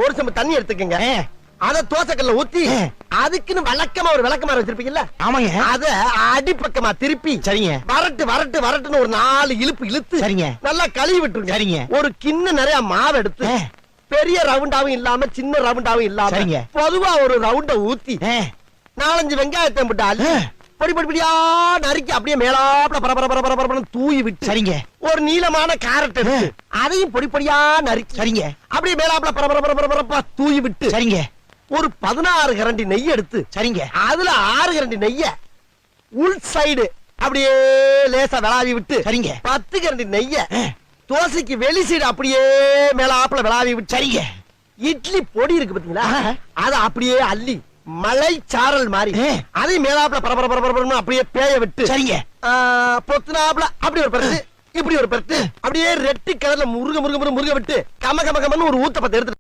ஒரு செம்பு தண்ணி எடுத்துக்கங்க. அத தோசைக்கல்ல ஊத்தி அதுக்குன்னு வழக்கமா ஒரு விளக்கமாறு வச்சிருப்பீங்கல்ல, ஆமாங்க, அத அடிப்பக்கமா திருப்பி சரிங்க, வரட்டு வரட்டு வரட்டுன்னு ஒரு 4 இழுப்பு இழுத்து சரிங்க, நல்லா கழுவி விட்டுருங்க. சரிங்க. ஒரு கிண்ண நிறைய மாவு எடுத்து பெரிய ரவுண்டாவும் இல்லாம சின்ன ரவுண்டாவும் இல்லாம சரிங்க, பொதுவா ஒரு ரவுண்ட ஊத்தி 4-5 வெங்காயத்தை போட்டு அள்ளி பொடி பொடி பொடியா நறுக்கி அப்படியே மேலாப்ல பரபர தூவி விட்டு, சரிங்க, ஒரு நீளமான கேரட் எடுத்து அதையும் பொடி பொடியா நறுக்கி, சரிங்க, அப்படியே மேலாப்ல பரபர தூவி விட்டு, சரிங்க, ஒரு 16 கரண்டி நெய் எடுத்து, சரிங்க, அதுல 6 கரண்டி நெய்ய உள் சைடு அப்படியே லேசா விளாவி விட்டு, சரிங்க, 10 கரண்டி நெய்ய தோசைக்கு வெளி சைடு அப்படியே மேலாப்ல விளாவி விட்டு, சரிங்க, இட்லி பொடி இருக்கு பாத்தீங்களா, அத அப்படியே அள்ளி மலை சாரல் மாதிரி அதை மேலாப்ல பரபர அப்படியே பேய விட்டு, சரிங்க, பொத்துனாப்ல அப்படி ஒரு பருத்து இப்படி ஒரு பருத்து அப்படியே ரெட்டி கலர்ல முருக முருக முருக விட்டு கம கம கமன்னு ஒரு ஊத்த பத்த எடுத்து